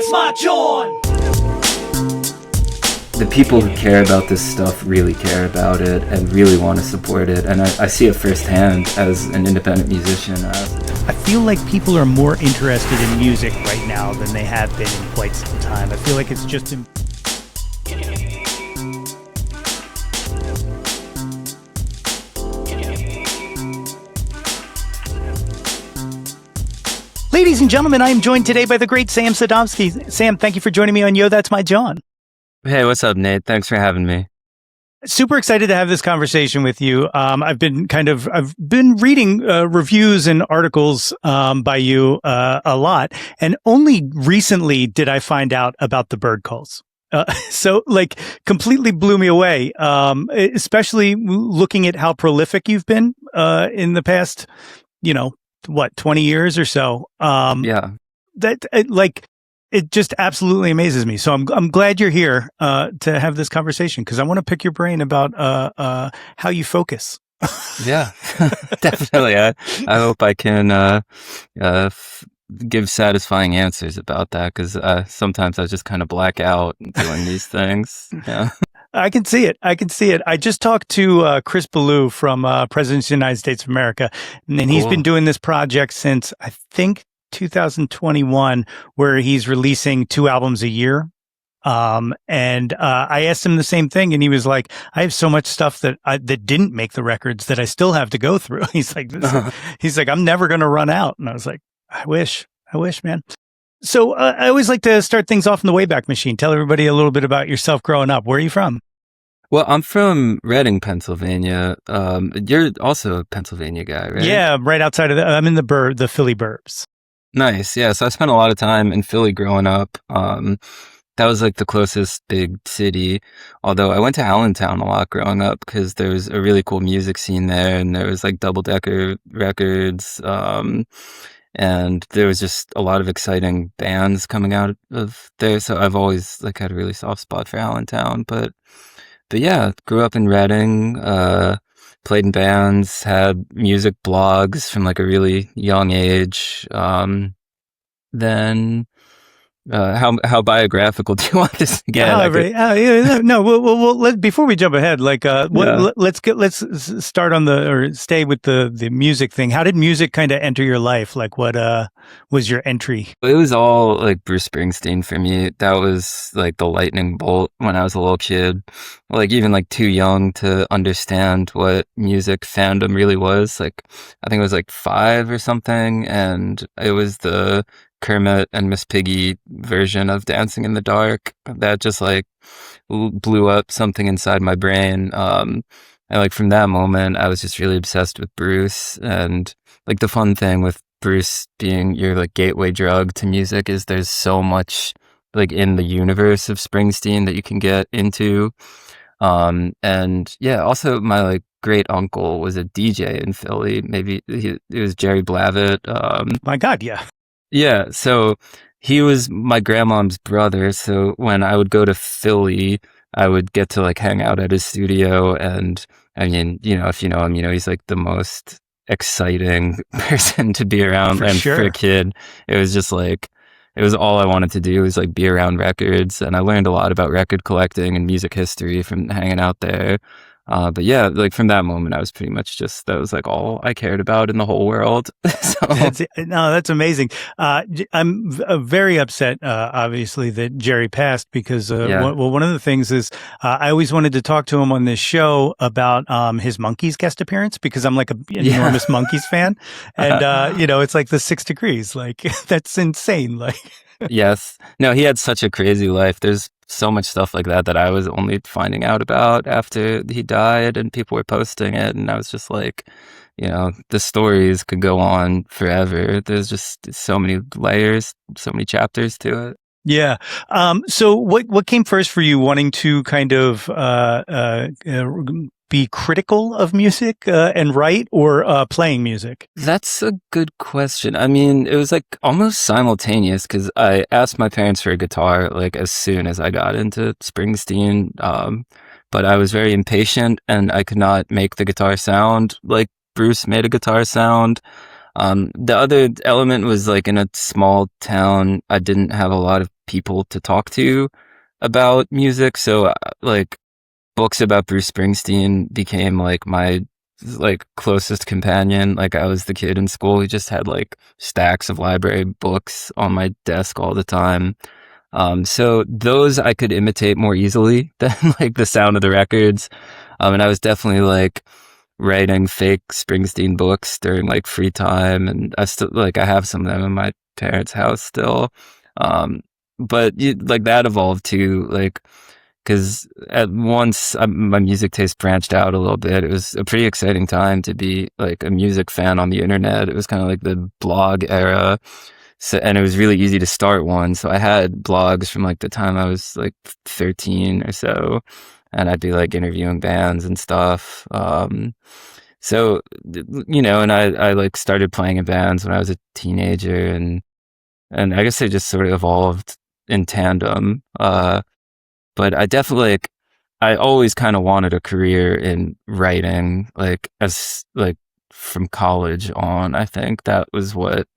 that's my Jawn. The people who care about this stuff really care about it and really want to support it, and I see it firsthand as an independent musician. I feel like people are more interested in music right now than they have been in quite some time. I feel like it's just... Ladies and gentlemen, I am joined today by the great Sam Sodomsky. Sam, thank you for joining me on Yo, That's My Jawn. Hey, what's up, Nate? Thanks for having me. Super excited to have this conversation with you. I've been reading reviews and articles by you a lot, and only recently did I find out about the bird calls. So completely blew me away, especially looking at how prolific you've been in the past, 20 years or so. Yeah. It just absolutely amazes me. So I'm glad you're here to have this conversation, because I want to pick your brain about how you focus. Yeah, definitely. I hope I can give satisfying answers about that, because sometimes I just kind of black out doing these things. Yeah. I can see it. I just talked to Chris Ballou from Presidents of the United States of America, and he's been doing this project since, I think, 2021, where he's releasing 2 albums a year. And I asked him the same thing, and he was like, I have so much stuff that didn't make the records that I still have to go through. He's like, I'm never going to run out. And I was like, I wish, man. So I always like to start things off in the Wayback Machine. Tell everybody a little bit about yourself growing up. Where are you from? Well, I'm from Reading, Pennsylvania. You're also a Pennsylvania guy, right? Yeah, right outside of I'm in the Philly burbs. Nice. Yeah. So I spent a lot of time in Philly growing up. That was like the closest big city. Although I went to Allentown a lot growing up, because there was a really cool music scene there, and there was like Double Decker Records. And there was just a lot of exciting bands coming out of there. So I've always had a really soft spot for Allentown. But yeah, grew up in Reading, played in bands, had music blogs from a really young age. Then how biographical do you want this to get? Before we jump ahead, let's start on stay with the music thing. How did music kind of enter your life? What was your entry? It was all Bruce Springsteen for me. That was the lightning bolt when I was a little kid, even too young to understand what music fandom really was. I think it was 5 or something, and it was the Kermit and Miss Piggy version of Dancing in the Dark that just blew up something inside my brain. And from that moment, I was just really obsessed with Bruce. And the fun thing with Bruce being your gateway drug to music is there's so much in the universe of Springsteen that you can get into. And yeah, also my great uncle was a DJ in Philly. Maybe it was Jerry Blavitt. My God, yeah. Yeah, so he was my grandmom's brother. So when I would go to Philly, I would get to hang out at his studio. And I mean, if you know him, he's the most exciting person to be around. For and sure. For a kid, it was just it was all I wanted to do was be around records. And I learned a lot about record collecting and music history from hanging out there. But yeah, from that moment, I was pretty much that was all I cared about in the whole world. So. That's amazing. I'm very upset, obviously, that Jerry passed, because one of the things is I always wanted to talk to him on this show about his Monkees guest appearance, because I'm an enormous Monkees fan, and it's the 6 Degrees. That's insane. Yes. No, he had such a crazy life. There's so much stuff like that I was only finding out about after he died, and people were posting it, and I was just the stories could go on forever. There's just so many layers, so many chapters to it. Yeah. So what came first for you, wanting to kind of be critical of music and write, or playing music? That's a good question. I mean, it was almost simultaneous, because I asked my parents for a guitar as soon as I got into Springsteen, but I was very impatient, and I could not make the guitar sound like Bruce made a guitar sound. The other element was in a small town, I didn't have a lot of people to talk to about music. So like books about Bruce Springsteen became like my like closest companion. Like I was the kid in school who just had like stacks of library books on my desk all the time. So those I could imitate more easily than like the sound of the records. And I was definitely like writing fake Springsteen books during like free time, and I still like I have some of them in my parents' house still. Um, but like that evolved too, like because at once my music taste branched out a little bit. It was a pretty exciting time to be like a music fan on the internet. It was kind of like the blog era. So, and it was really easy to start one. So I had blogs from like the time I was like 13 or so, and I'd be like interviewing bands and stuff. So, and I like started playing in bands when I was a teenager, and I guess they just sort of evolved in tandem. But I definitely like, I always kind of wanted a career in writing, like as like from college on. I think that was what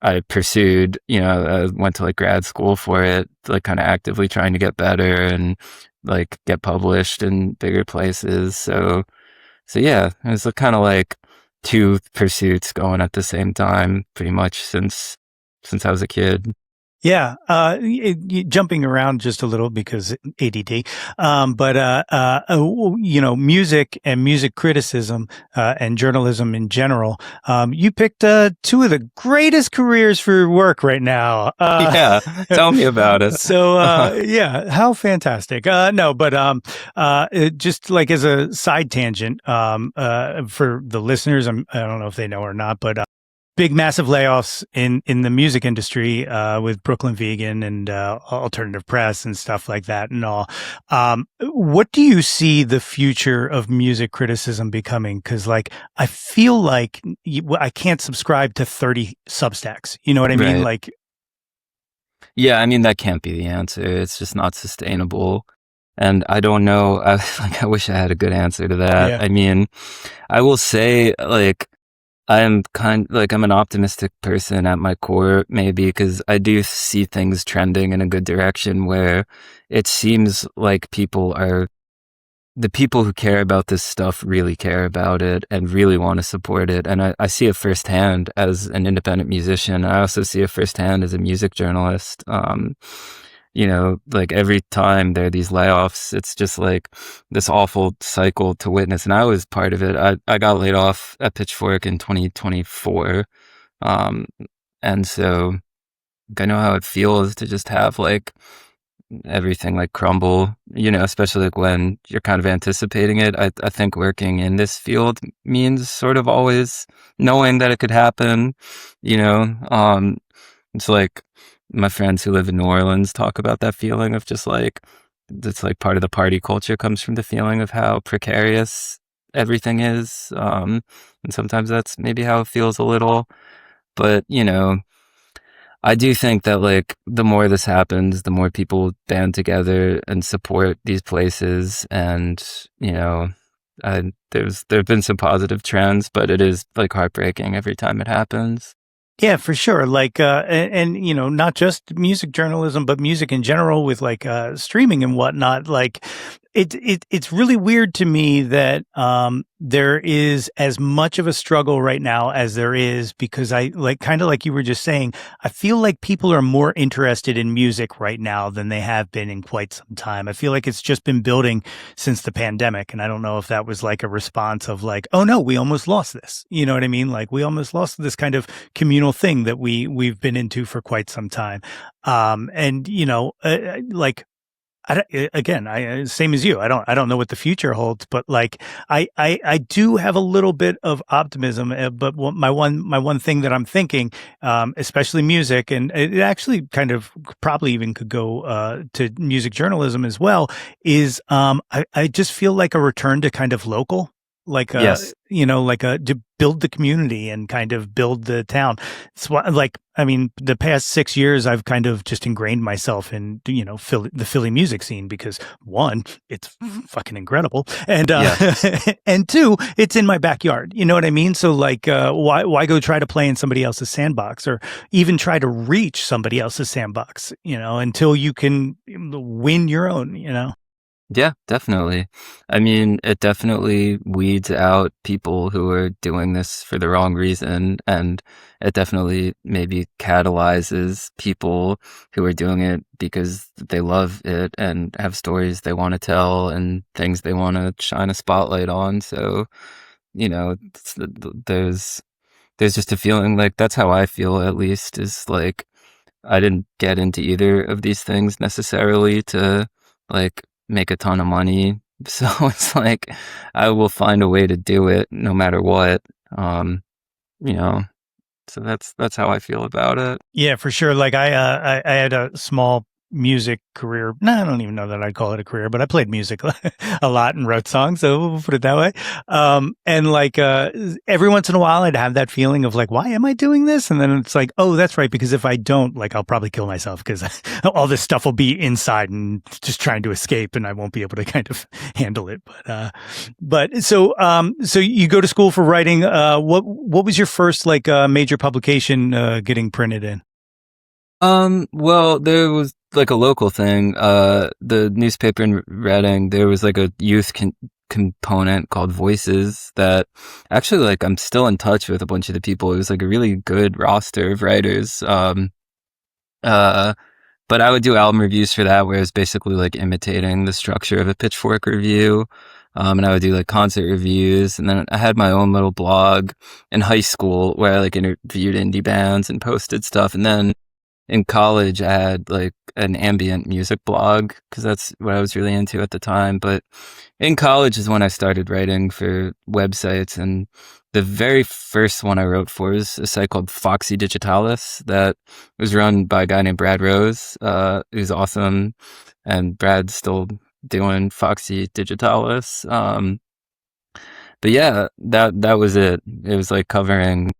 I pursued. I went to like grad school for it, like kind of actively trying to get better and like get published in bigger places. So yeah, it was kind of like two pursuits going at the same time, pretty much since I was a kid. Yeah, jumping around just a little because ADD. Music and music criticism and journalism in general. You picked two of the greatest careers for work right now. Yeah, tell me about it. Yeah, how fantastic. No, but just like as a side tangent, for the listeners, I don't know if they know or not, but big massive layoffs in the music industry with Brooklyn Vegan and Alternative Press and stuff like that and all. What do you see the future of music criticism becoming? Because like I feel like I can't subscribe to 30 Substacks. You know what I mean? Right. Like, Yeah, I mean that can't be the answer. It's just not sustainable. And I don't know. I wish I had a good answer to that. yeah. I mean, I will say like I'm an optimistic person at my core, maybe because I do see things trending in a good direction where it seems like the people who care about this stuff really care about it and really want to support it. And I see it firsthand as an independent musician. I also see it firsthand as a music journalist. Like every time there are these layoffs, it's just like this awful cycle to witness. And I was part of it. I got laid off at Pitchfork in 2024. Um, and so I know how it feels to just have like everything like crumble, especially like when you're kind of anticipating it. I think working in this field means sort of always knowing that it could happen, you know. It's like my friends who live in New Orleans talk about that feeling of just like it's like part of the party culture comes from the feeling of how precarious everything is. And sometimes that's maybe how it feels a little, but I do think that like the more this happens, the more people band together and support these places. And, there've been some positive trends, but it is like heartbreaking every time it happens. Yeah, for sure. Like, not just music journalism, but music in general with like, streaming and whatnot. Like, it's really weird to me that, there is as much of a struggle right now as there is because I like, kind of like you were just saying, I feel like people are more interested in music right now than they have been in quite some time. I feel like it's just been building since the pandemic. And I don't know if that was like a response of like, oh no, we almost lost this. You know what I mean? Like we almost lost this kind of communal thing that we've been into for quite some time. Like same as you. I don't know what the future holds, but like, I do have a little bit of optimism. But my one thing that I'm thinking, especially music, and it actually kind of probably even could go, to music journalism as well, is, I just feel like a return to kind of local. like Yes. to build the community and kind of build the town. It's why, like, I mean, the past 6 years, I've kind of just ingrained myself in, the Philly music scene because one, it's fucking incredible, and Yes. and two, it's in my backyard. You know what I mean? So like, why go try to play in somebody else's sandbox or even try to reach somebody else's sandbox? Until you can win your own. Yeah, definitely. I mean, it definitely weeds out people who are doing this for the wrong reason, and it definitely maybe catalyzes people who are doing it because they love it and have stories they want to tell and things they want to shine a spotlight on. So, there's just a feeling like that's how I feel at least is like I didn't get into either of these things necessarily to like make a ton of money. So it's like I will find a way to do it no matter what. Um, you know, so that's how I feel about it. Yeah, for sure. Like I had a small music career. No, I don't even know that I'd call it a career, but I played music a lot and wrote songs. So we'll put it that way. And like every once in a while, I'd have that feeling of like, why am I doing this? And then it's like, oh, that's right, because if I don't, like, I'll probably kill myself because all this stuff will be inside and just trying to escape, and I won't be able to kind of handle it. So you go to school for writing. What was your first like major publication getting printed in? Well, there was like a local thing. The newspaper in Reading, there was like a youth component called Voices that actually like I'm still in touch with a bunch of the people. It was like a really good roster of writers. Uh, but I would do album reviews for that, where it was basically like imitating the structure of a Pitchfork review. And I would do like concert reviews, and then I had my own little blog in high school where I like interviewed indie bands and posted stuff, and then in college, I had like an ambient music blog because that's what I was really into at the time. But in college is when I started writing for websites. And the very first one I wrote for was a site called Foxy Digitalis that was run by a guy named Brad Rose, who's awesome. And Brad's still doing Foxy Digitalis. But yeah, that was it. It was like covering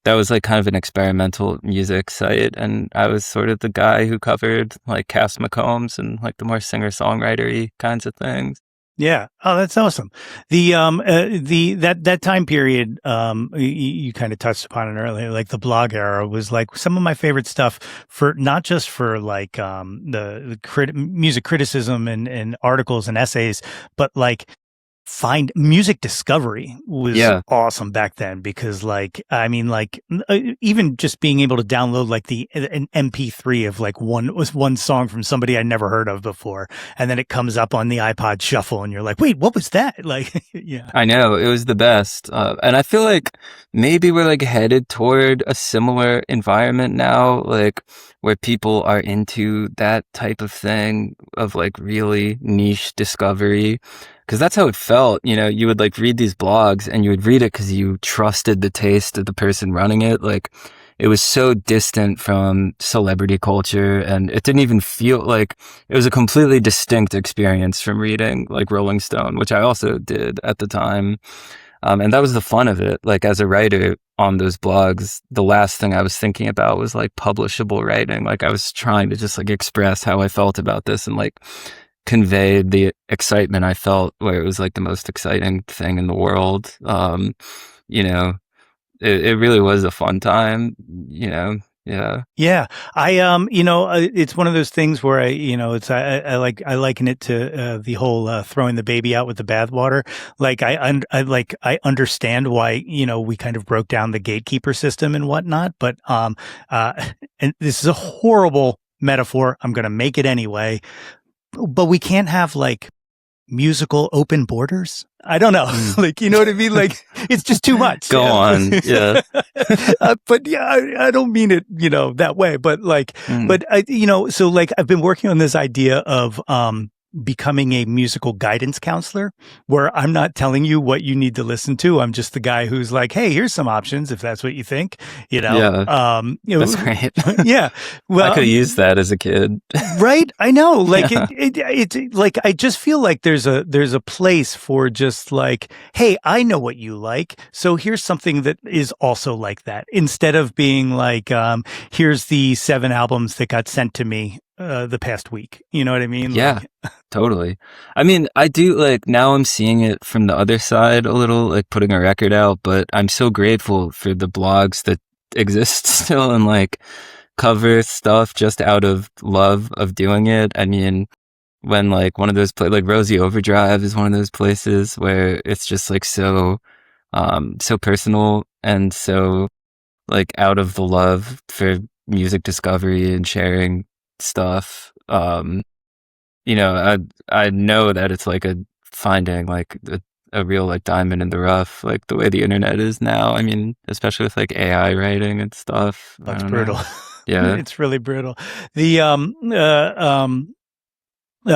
that was like kind of an experimental music site, and I was sort of the guy who covered like Cass McCombs and like the more singer-songwritery kinds of things. Yeah. Oh, that's awesome. That time period, you kind of touched upon it earlier, like the blog era was like some of my favorite stuff for not just for like, the music criticism and articles and essays, but like find music discovery was Yeah, awesome back then because like I mean like even just being able to download like an MP3 of like one song from somebody I never heard of before, and then it comes up on the iPod shuffle and you're like, wait, what was that? Like yeah. I know it was the best. And I feel like maybe we're like headed toward a similar environment now, like where people are into that type of thing of like really niche discovery. Cause that's how it felt. You would like read these blogs and you would read it cause you trusted the taste of the person running it. Like it was so distant from celebrity culture, and it didn't even feel like it was a completely distinct experience from reading like Rolling Stone, which I also did at the time. And that was the fun of it. Like as a writer on those blogs, the last thing I was thinking about was like publishable writing. Like I was trying to just like express how I felt about this and like convey the excitement I felt where it was like the most exciting thing in the world. You know, it really was a fun time, yeah. Yeah, it's one of those things where I liken it to the whole throwing the baby out with the bathwater. Like I understand why we kind of broke down the gatekeeper system and whatnot, but and this is a horrible metaphor. I'm going to make it anyway, but we can't have like musical open borders. I don't know. Mm. Like, you know what I mean? Like, it's just too much. Go on. Yeah. But yeah, I don't mean it, that way, but like, Mm. so like I've been working on this idea of, becoming a musical guidance counselor where I'm not telling you what you need to listen to. I'm just the guy who's like, hey, here's some options if that's what you think, Yeah, that's great. yeah. I Well, could have used that as a kid. right. I know. Like Yeah. it like I just feel like there's a place for just like, hey, I know what you like, so here's something that is also like that. Instead of being like, here's the 7 albums that got sent to me the past week. You know what I mean? Yeah, Like, totally. I mean, I do like now I'm seeing it from the other side a little, like putting a record out, but I'm so grateful for the blogs that exist still and like cover stuff just out of love of doing it. I mean, when like one of those like Rosie Overdrive is one of those places where it's just like so personal and so like out of the love for music discovery and sharing stuff. I know that it's like a finding like a real like diamond in the rough, like the way the internet is now. I mean, especially with like AI writing and stuff. oh, I it's don't know. brutal. Yeah. It's really brutal. The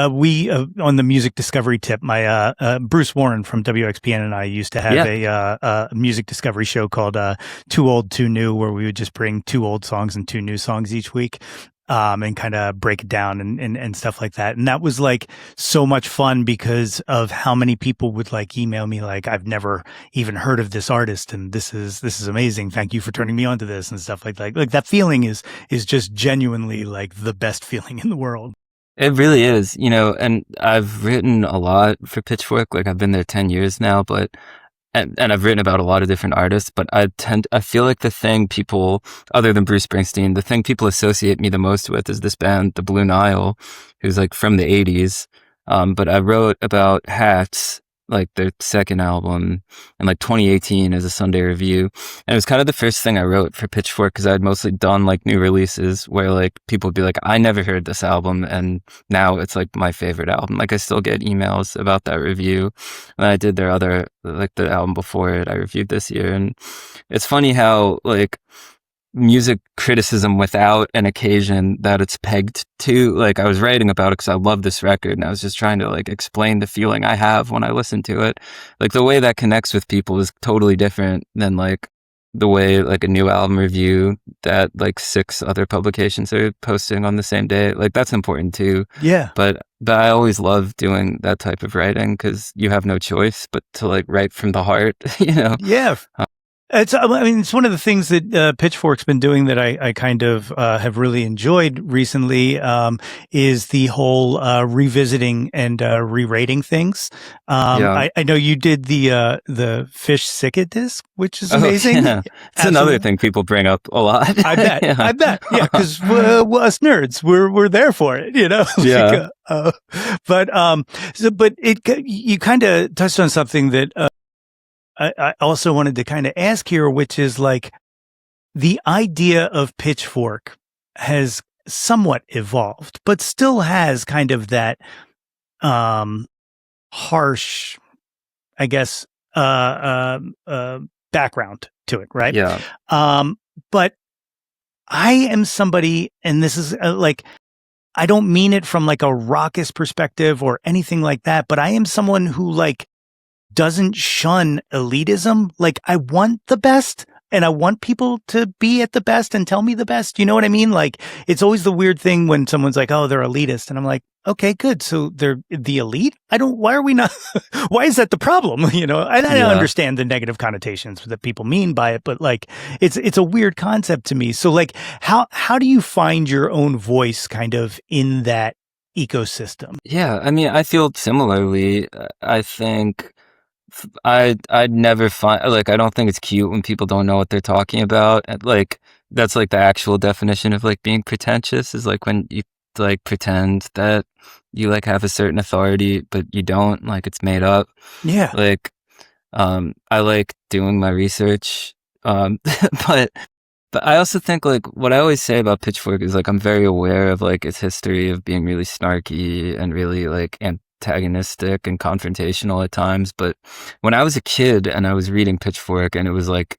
we on the music discovery tip, my Bruce Warren from WXPN and I used to have Yeah. a music discovery show called Too Old, Too New, where we would just bring 2 old songs and 2 new songs each week. And kind of break it down and stuff like that. And that was like so much fun because of how many people would like email me like, I've never even heard of this artist and this is amazing. Thank you for turning me on to this and stuff like that. Like that feeling is just genuinely like the best feeling in the world. It really is, and I've written a lot for Pitchfork. Like I've been there 10 years now, but and I've written about a lot of different artists, but I feel like the thing people, other than Bruce Springsteen, the thing people associate me the most with is this band, the Blue Nile, who's like from the 80s. But I wrote about Hats, like their second album in like 2018 as a Sunday review. And it was kind of the first thing I wrote for Pitchfork because I had mostly done like new releases where like people would be like, I never heard this album. And now it's like my favorite album. Like I still get emails about that review. And I did their other, like the album before it, I reviewed this year. And it's funny how like music criticism without an occasion that it's pegged to, like I was writing about it because I love this record and I was just trying to like explain the feeling I have when I listen to it. Like the way that connects with people is totally different than like the way like a new album review that like 6 other publications are posting on the same day. Like that's important too. Yeah. But I always love doing that type of writing because you have no choice but to like write from the heart, you know? Yeah. It's one of the things that Pitchfork's been doing that I kind of have really enjoyed recently is the whole revisiting and re-rating things. Yeah. I know you did the Fish Sicket disc, which is Oh, amazing. yeah. It's another thing people bring up a lot. I bet. Yeah. I bet. Yeah, because us nerds, we're there for it, you know. Yeah. But you kind of touched on something that. I also wanted to kind of ask here, which is like the idea of Pitchfork has somewhat evolved, but still has kind of that harsh, I guess, background to it, right? Yeah. But I am somebody, and this is like, I don't mean it from like a raucous perspective or anything like that, but I am someone who like doesn't shun elitism. Like I want the best and I want people to be at the best and tell me the best. You know what I mean? Like it's always the weird thing when someone's like, oh, they're elitist. And I'm like, okay, good. So they're the elite. Why are we not, why is that the problem? You know, I don't understand the negative connotations that people mean by it, but like, it's a weird concept to me. So like, how do you find your own voice kind of in that ecosystem? Yeah. I mean, I feel similarly. I think I'd never find like I don't think it's cute when people don't know what they're talking about. And, like that's like the actual definition of like being pretentious is like when you like pretend that you like have a certain authority but you don't, like it's made up. Yeah. Like I like doing my research but I also think like what I always say about Pitchfork is like I'm very aware of like its history of being really snarky and really like antagonistic and confrontational at times. But when I was a kid and I was reading Pitchfork and it was like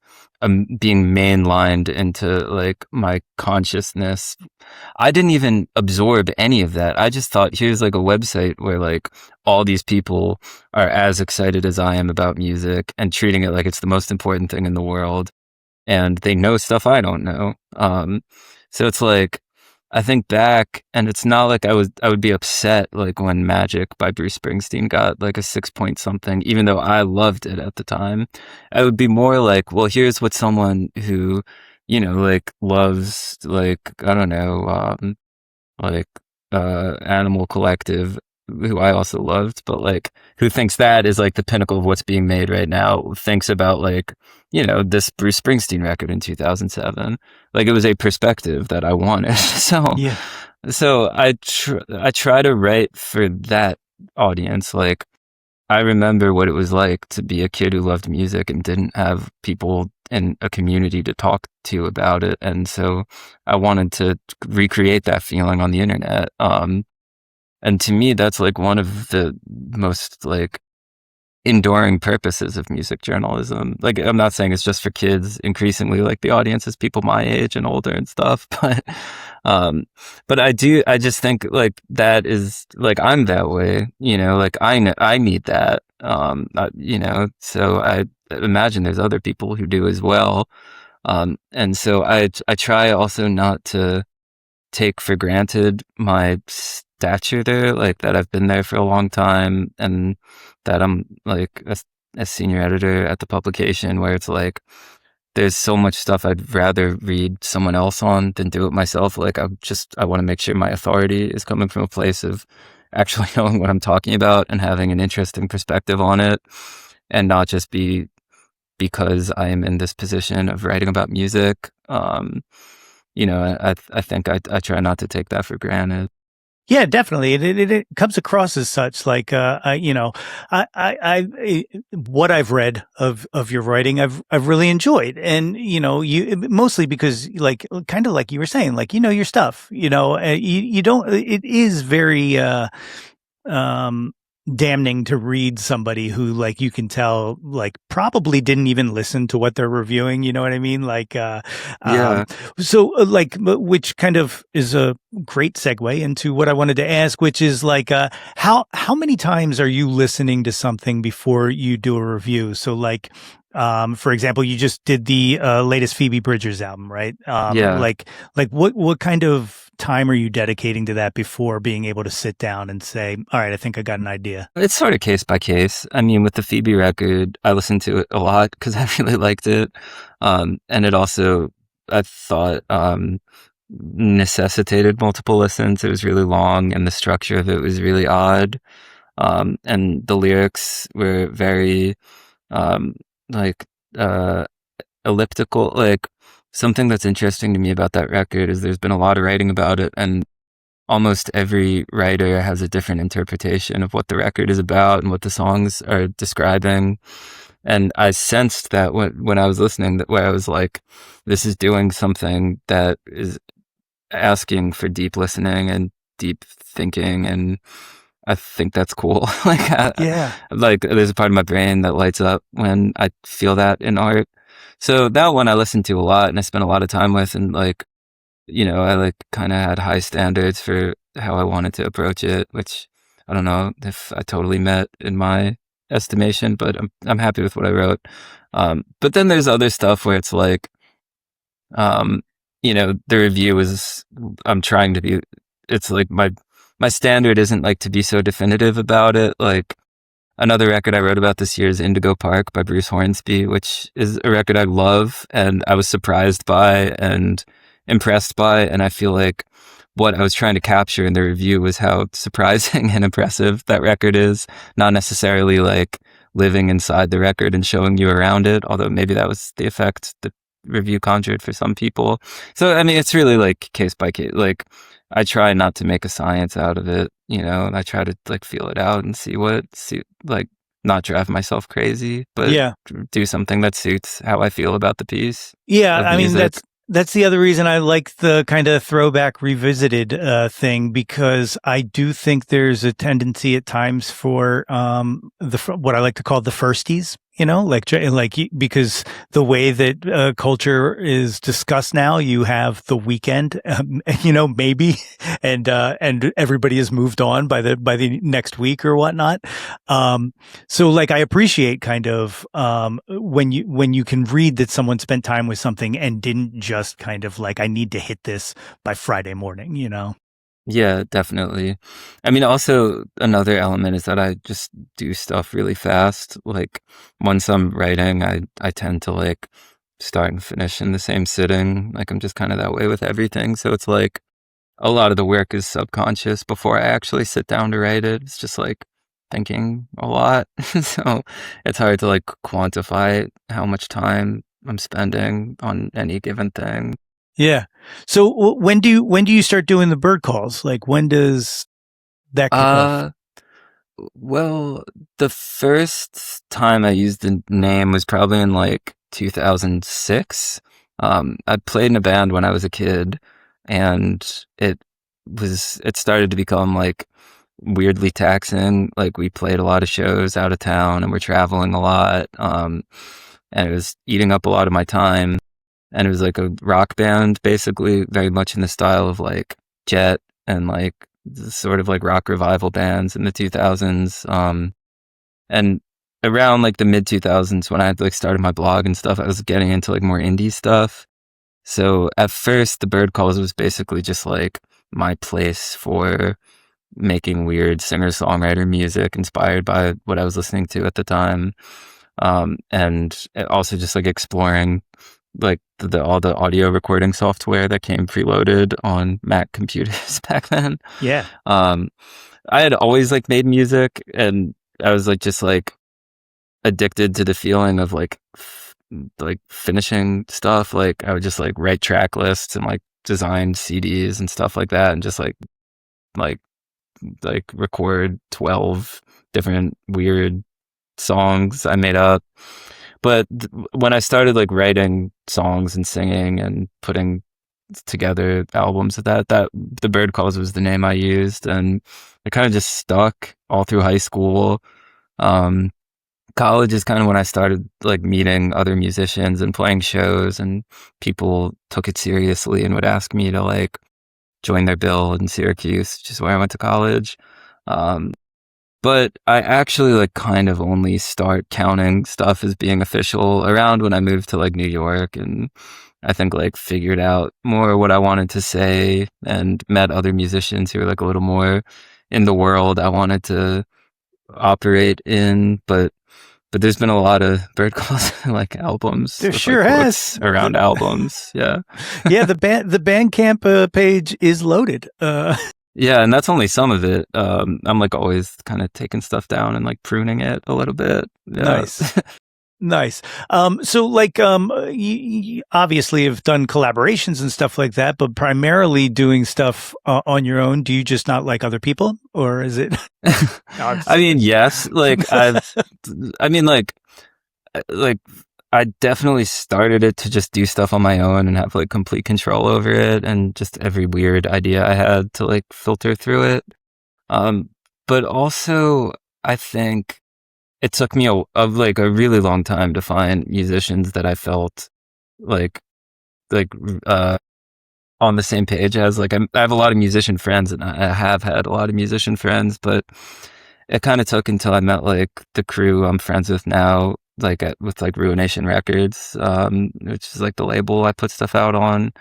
being mainlined into like my consciousness, I didn't even absorb any of that. I just thought, here's like a website where like all these people are as excited as I am about music and treating it like it's the most important thing in the world. And they know stuff I don't know. So it's like, I think back, and it's not like I would be upset like when Magic by Bruce Springsteen got like a 6 point something, even though I loved it at the time. I would be more like, well, here's what someone who, like loves like, I don't know, like Animal Collective, who I also loved, but like who thinks that is like the pinnacle of what's being made right now, thinks about like, this Bruce Springsteen record in 2007. Like it was a perspective that I wanted. So, Yeah. so I try to write for that audience. Like I remember what it was like to be a kid who loved music and didn't have people in a community to talk to about it. And so I wanted to recreate that feeling on the internet. And to me, that's like one of the most like enduring purposes of music journalism. Like, I'm not saying it's just for kids. Increasingly, like the audience is people my age and older and stuff. Um, but I just think like that is like, I'm that way, like I need that. So I imagine there's other people who do as well. And so I try also not to take for granted my stature there, like that I've been there for a long time and that I'm like a senior editor at the publication, where it's like there's so much stuff I'd rather read someone else on than do it myself. Like I want to make sure my authority is coming from a place of actually knowing what I'm talking about and having an interesting perspective on it, and not just because I am in this position of writing about music. I think I try not to take that for granted. Yeah, definitely. It comes across as such. Like, what I've read of your writing, I've really enjoyed, and you mostly because, like, kind of like you were saying, like, your stuff. You don't. It is very um damning to read somebody who, like, you can tell, like, probably didn't even listen to what they're reviewing, you know what I mean? Like Yeah. like, which kind of is a great segue into what I wanted to ask, which is like how many times are you listening to something before you do a review? So like, for example, you just did the latest Phoebe Bridgers album, right? Yeah. Like what kind of time are you dedicating to that before being able to sit down and say, all right, I think I got an idea? It's sort of case by case. I mean, with the Phoebe record, I listened to it a lot because I really liked it. And it also, I thought, necessitated multiple listens. It was really long and the structure of it was really odd. And the lyrics were very, like, elliptical. Like, something that's interesting to me about that record is there's been a lot of writing about it, and almost every writer has a different interpretation of what the record is about and what the songs are describing. And I sensed that when I was listening, that where I was like, this is doing something that is asking for deep listening and deep thinking, and I think that's cool. Yeah. Like there's a part of my brain that lights up when I feel that in art. So that one I listened to a lot and I spent a lot of time with, and like, I like kind of had high standards for how I wanted to approach it, which I don't know if I totally met in my estimation, but I'm happy with what I wrote. But then there's other stuff where it's like, um, the review is, I'm trying to be, it's like my standard isn't like to be so definitive about it. Like another record I wrote about this year is Indigo Park by Bruce Hornsby, which is a record I love and I was surprised by and impressed by. And I feel like what I was trying to capture in the review was how surprising and impressive that record is, not necessarily like living inside the record and showing you around it, although maybe that was the effect the review conjured for some people. So, I mean, it's really like case by case. Like, I try not to make a science out of it, and I try to like feel it out and like not drive myself crazy, but Yeah. do something that suits how I feel about the piece Yeah, of I mean music. That's the other reason I like the kind of throwback revisited thing, because I do think there's a tendency at times for what I like to call the firsties. Because the way that culture is discussed now, you have the weekend, maybe, and everybody has moved on by the next week or whatnot. So like I appreciate kind of when you can read that someone spent time with something and didn't just kind of like, I need to hit this by Friday morning. Yeah, definitely. I mean, also another element is that I just do stuff really fast. Like once I'm writing, I tend to like start and finish in the same sitting. Like I'm just kind of that way with everything. So it's like a lot of the work is subconscious before I actually sit down to write it. It's just like thinking a lot. So it's hard to like quantify how much time I'm spending on any given thing. Yeah. So when do you start doing the bird calls? Like when does that kick off? Uh, well, the first time I used the name was probably in like 2006. I played in a band when I was a kid, and it started to become like weirdly taxing. Like we played a lot of shows out of town and we're traveling a lot. And it was eating up a lot of my time. And it was like a rock band, basically, very much in the style of like Jet and like sort of like rock revival bands in the 2000s. And around like the mid 2000s when I had like started my blog and stuff, I was getting into like more indie stuff. So at first, the Bird Calls was basically just like my place for making weird singer-songwriter music inspired by what I was listening to at the time. And also just like exploring like all the audio recording software that came preloaded on Mac computers back then. Yeah. Um, I had always like made music, and I was like just like addicted to the feeling of like like finishing stuff. Like I would just like write track lists and like design CDs and stuff like that, and just like like record 12 different weird songs I made up. But when I started like writing songs and singing and putting together albums of that the Bird Calls was the name I used, and it kind of just stuck all through high school. Um, College is kind of when I started like meeting other musicians and playing shows, and people took it seriously and would ask me to like join their bill in Syracuse, which is where I went to college. Um, but I actually like kind of only start counting stuff as being official around when I moved to like New York, and I think like figured out more what I wanted to say and met other musicians who were like a little more in the world I wanted to operate in. But there's been a lot of Bird Calls like albums There with like sure quotes has. around albums. Yeah. Yeah, the Bandcamp page is loaded. Yeah, and that's only some of it. I'm like always kind of taking stuff down and like pruning it a little bit. Yeah. Nice. Nice. So like, you obviously have done collaborations and stuff like that, but primarily doing stuff on your own. Do you just not like other people, or is it? I mean, yes. I mean, like, I definitely started it to just do stuff on my own and have like complete control over it, and just every weird idea I had to like filter through it. Um, but also, I think it took me like a really long time to find musicians that I felt like like uh on the same page as. Like I have a lot of musician friends, and I have had a lot of musician friends, but it kind of took until I met like the crew I'm friends with now, like with like Ruination Records, which is like the label I put stuff out on.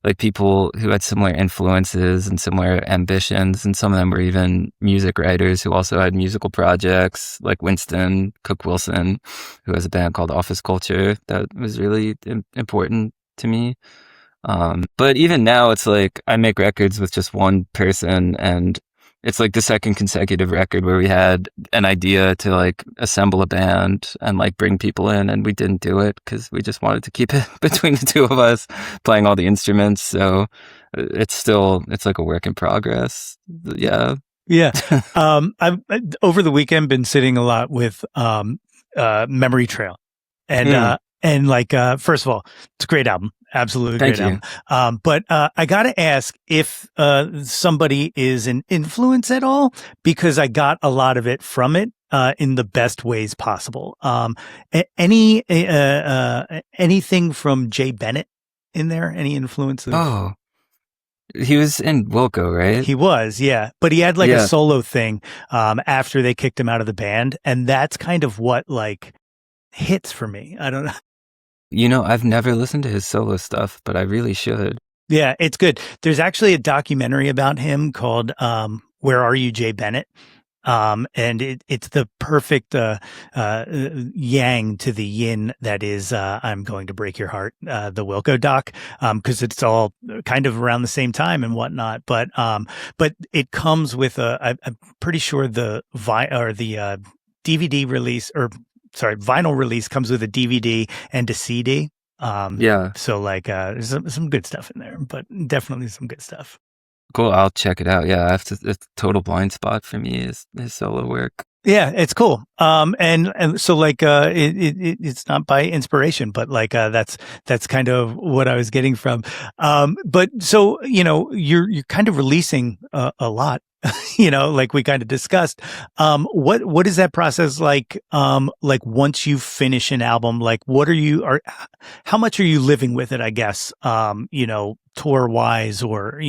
Like people who had similar influences and similar ambitions, and some of them were even music writers who also had musical projects, like Winston Cook Wilson, who has a band called Office Culture that was really important to me. But even now, it's like I make records with just one person, and it's like the second consecutive record where we had an idea to like assemble a band and like bring people in, and we didn't do it because we just wanted to keep it between the two of us playing all the instruments. So it's like a work in progress. Yeah. Yeah. I've over the weekend been sitting a lot with Memory Trail. And Mm. and like first of all, it's a great album. Absolutely Thank great you. album. But I got to ask if somebody is an influence at all, because I got a lot of it from it in the best ways possible. Anything from Jay Bennett in there? Any influence of? Oh, he was in Wilco, right? He was, yeah, but he had like a Yeah. solo thing after they kicked him out of the band, and that's kind of what like hits for me. I don't know. I've never listened to his solo stuff, but I really should. Yeah, it's good. There's actually a documentary about him called "Where Are You, Jay Bennett?" And it's the perfect yang to the yin that is "I'm Going to Break Your Heart," the Wilco doc, because it's all kind of around the same time and whatnot. But it comes with I'm pretty sure the DVD release, or sorry, vinyl release comes with a DVD and a CD. Yeah. So like, there's some good stuff in there, but definitely some good stuff. Cool. I'll check it out. Yeah, I have to. It's a total blind spot for me is his solo work. Yeah, it's cool. And so like, it's not by inspiration, but like, that's kind of what I was getting from. But so, you're kind of releasing a lot, like we kind of discussed. What is that process like? Like once you finish an album, like how much are you living with it, I guess, tour wise or,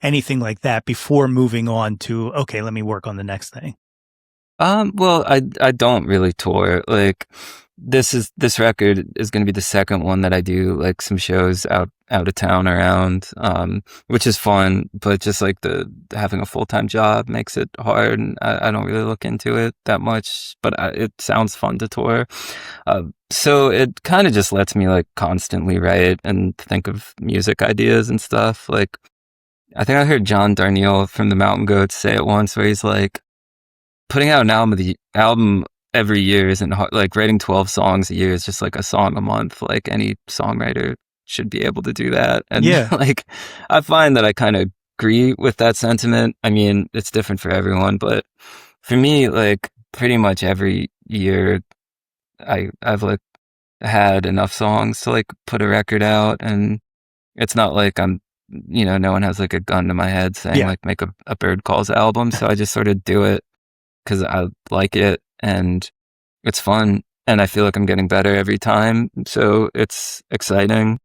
anything like that before moving on to, okay, let me work on the next thing. Well, I don't really tour. Like this record is going to be the second one that I do like some shows out of town around, which is fun, but just like the having a full-time job makes it hard, and I don't really look into it that much, but it sounds fun to tour. So it kind of just lets me like constantly write and think of music ideas and stuff. Like I think I heard John Darnielle from the Mountain Goats say it once, where he's like, putting out an album every year isn't hard. Like writing 12 songs a year is just like a song a month. Like any songwriter should be able to do that. And Yeah. like I find that I kind of agree with that sentiment. I mean, it's different for everyone, but for me, like pretty much every year I've like had enough songs to like put a record out, and it's not like no one has like a gun to my head saying Yeah. like make a Bird Calls album. So I just sort of do it because I like it and it's fun, and I feel like I'm getting better every time. So it's exciting.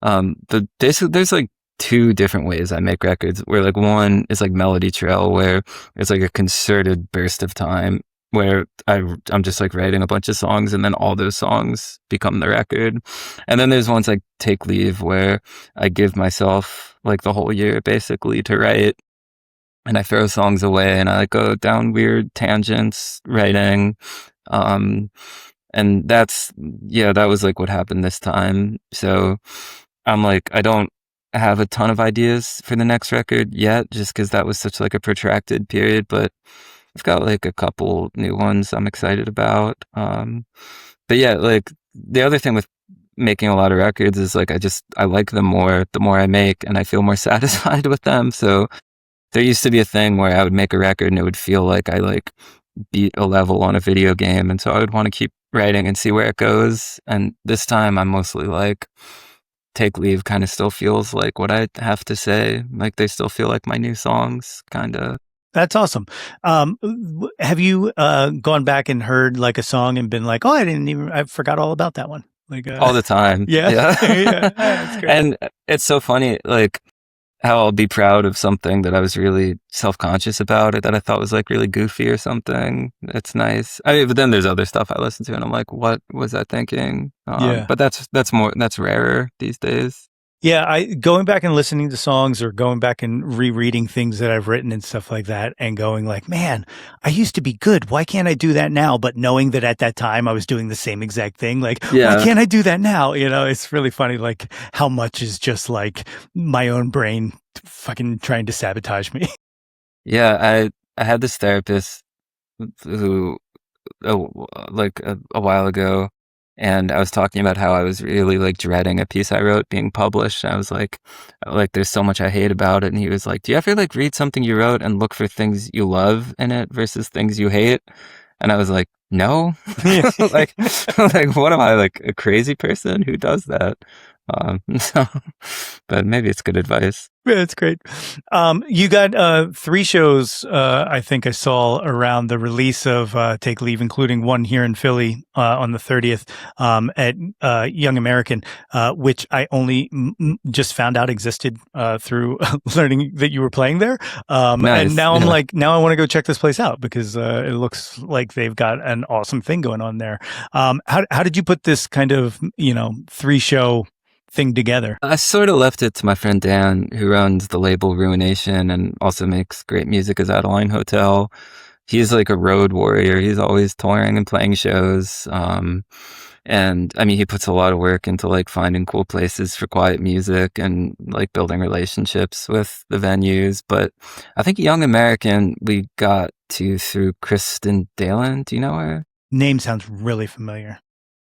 But basically, there's like two different ways I make records. Where like one is like Melody Trail, where it's like a concerted burst of time where I'm just like writing a bunch of songs, and then all those songs become the record. And then there's ones like Take Leave, where I give myself like the whole year basically to write, and I throw songs away and I like go down weird tangents writing. And that was like what happened this time. So I'm like, I don't have a ton of ideas for the next record yet, just because that was such like a protracted period, but I've got like a couple new ones I'm excited about. But yeah, like the other thing with making a lot of records is like, I like them more the more I make, and I feel more satisfied with them. So there used to be a thing where I would make a record and it would feel like I like beat a level on a video game. And so I would want to keep writing and see where it goes. And this time I'm mostly like, Take Leave kind of still feels like what I have to say. Like they still feel like my new songs, kind of. That's awesome. Have you gone back and heard like a song and been like, oh, I forgot all about that one. Like All the time. yeah. Yeah. Yeah. That's great. And it's so funny, like, how I'll be proud of something that I was really self-conscious about, or that I thought was like really goofy or something. It's nice. I mean, but then there's other stuff I listen to and I'm like, what was I thinking? Yeah. But that's rarer these days. Yeah, going back and listening to songs or going back and rereading things that I've written and stuff like that, and going like, man, I used to be good. Why can't I do that now? But knowing that at that time I was doing the same exact thing, like, why can't I do that now? It's really funny, like how much is just like my own brain fucking trying to sabotage me. Yeah, I had this therapist who, a while ago, and I was talking about how I was really like dreading a piece I wrote being published. I was like there's so much I hate about it. And he was like, do you ever like read something you wrote and look for things you love in it versus things you hate? And I was like, no. like what am I, like a crazy person who does that? So, but maybe it's good advice. Yeah, that's great. You got 3 shows, I think I saw around the release of Take Leave, including one here in Philly on the 30th at Young American, which I only just found out existed through learning that you were playing there. And Nice. now I'm Yeah. like, now I want to go check this place out because it looks like they've got an awesome thing going on there. How did you put this kind of, 3-show thing together? I sort of left it to my friend Dan, who runs the label Ruination and also makes great music as Adeline Hotel. He's like a road warrior. He's always touring and playing shows. And I mean, he puts a lot of work into like finding cool places for quiet music and like building relationships with the venues. But I think Young American we got to through Kristen Dalen. Do you know her? Name sounds really familiar.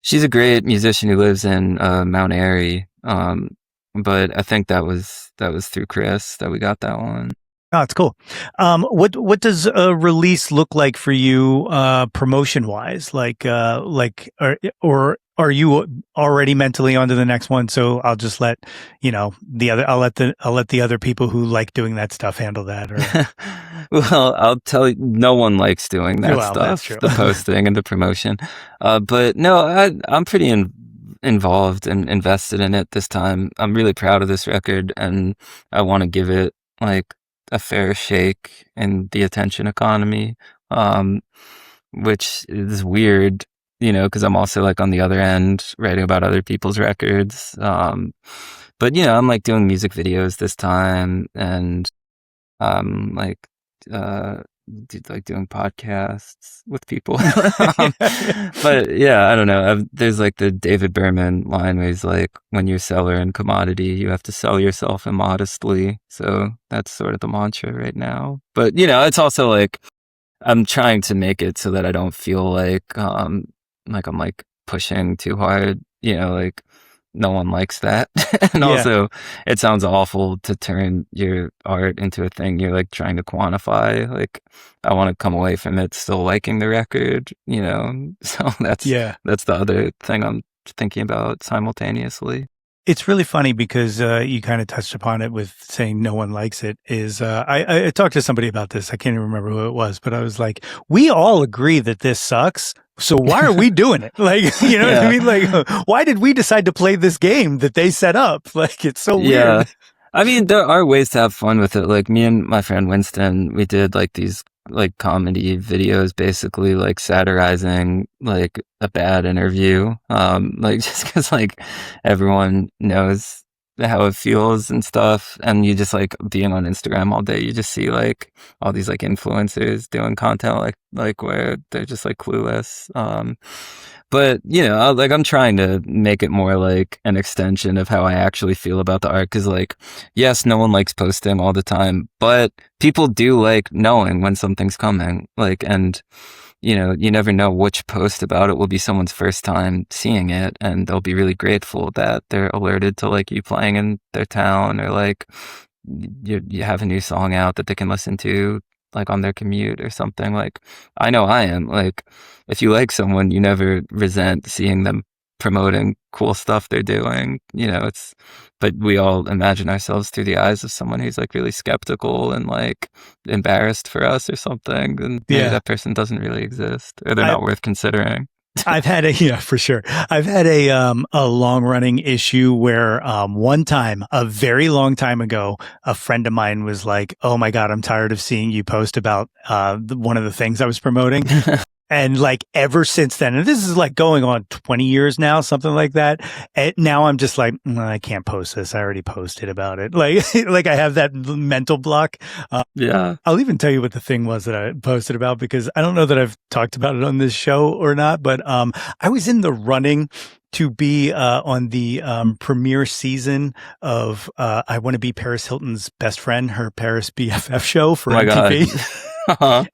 She's a great musician who lives in Mount Airy. But I think that was through Chris that we got that one. Oh, it's cool. What does a release look like for you, promotion wise? Or are you already mentally onto the next one? So I'll just let I'll let the other people who like doing that stuff handle that. Or Well, I'll tell you, no one likes doing that well, that's stuff, true. the posting and the promotion. But no, I'm pretty involved and invested in it this time. I'm really proud of this record, and I want to give it like a fair shake in the attention economy, which is weird, because I'm also like on the other end writing about other people's records. But I'm like doing music videos this time, and like doing podcasts with people. um, but yeah, I don't know. There's like the David Berman line where he's like, when you're seller and commodity, you have to sell yourself immodestly. So that's sort of the mantra right now. But it's also like I'm trying to make it so that I don't feel like I'm like pushing too hard, like no one likes that. And Yeah. also it sounds awful to turn your art into a thing you're like trying to quantify. Like I want to come away from it still liking the record, So that's the other thing I'm thinking about simultaneously. It's really funny because you kind of touched upon it with saying no one likes it. I talked to somebody about this. I can't even remember who it was, but I was like, we all agree that this sucks. So why are we doing it? Like, you know what I mean? Like, why did we decide to play this game that they set up? Like, it's so weird. I mean, there are ways to have fun with it. Like me and my friend Winston, we did like these like comedy videos, basically like satirizing like a bad interview. Like just because like everyone knows how it feels and stuff, and you just like being on Instagram all day, you just see like all these like influencers doing content like where they're just like clueless. But like I'm trying to make it more like an extension of how I actually feel about the art. Cause like, yes, no one likes posting all the time, but people do like knowing when something's coming. Like, and you never know which post about it will be someone's first time seeing it, and they'll be really grateful that they're alerted to like you playing in their town, or like you have a new song out that they can listen to like on their commute or something. Like I know I am, like if you like someone, you never resent seeing them promoting cool stuff they're doing. But we all imagine ourselves through the eyes of someone who's like really skeptical and like embarrassed for us or something, and maybe that person doesn't really exist, or they're not worth considering. I've had for sure. I've had a long running issue where one time, a very long time ago, a friend of mine was like, "Oh my God, I'm tired of seeing you post about one of the things I was promoting." And like ever since then, and this is like going on 20 years now, something like that. And now I'm just like, I can't post this. I already posted about it. Like, like I have that mental block. I'll even tell you what the thing was that I posted about, because I don't know that I've talked about it on this show or not, but I was in the running to be on the premiere season of I Want to Be Paris Hilton's Best Friend, her Paris BFF show for MTV.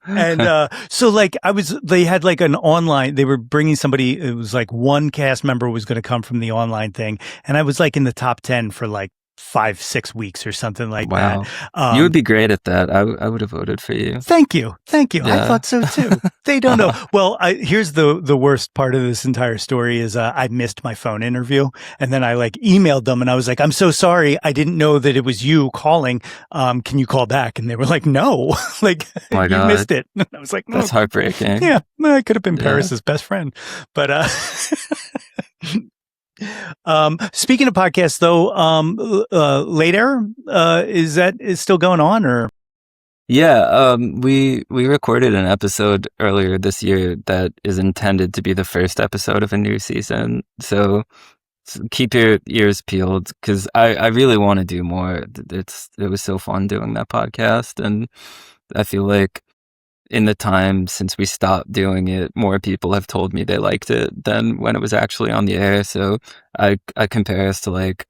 And so like they had like an online, they were bringing somebody, it was like one cast member was going to come from the online thing, and I was like in the top 10 for like 5-6 weeks or something like that. Wow. You would be great at that. I would have voted for you. Thank you. I Yeah. thought so too. They don't know. Well, here's the worst part of this entire story is I missed my phone interview, and then I like emailed them and I was like, I'm so sorry. I didn't know that it was you calling. Can you call back? And they were like, no, like Oh my you God. missed it. And I was like, That's heartbreaking. yeah, I could have been Yeah. Paris's best friend, but speaking of podcasts, though, Late Air is still going on, or? Yeah, we recorded an episode earlier this year that is intended to be the first episode of a new season. So keep your ears peeled because I really want to do more. It was so fun doing that podcast, and I feel like in the time since we stopped doing it, more people have told me they liked it than when it was actually on the air. So I compare us to like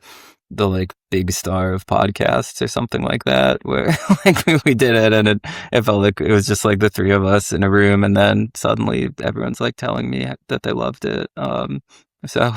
the like big star of podcasts or something like that, where like we did it and it felt like it was just like the three of us in a room, and then suddenly everyone's like telling me that they loved it. So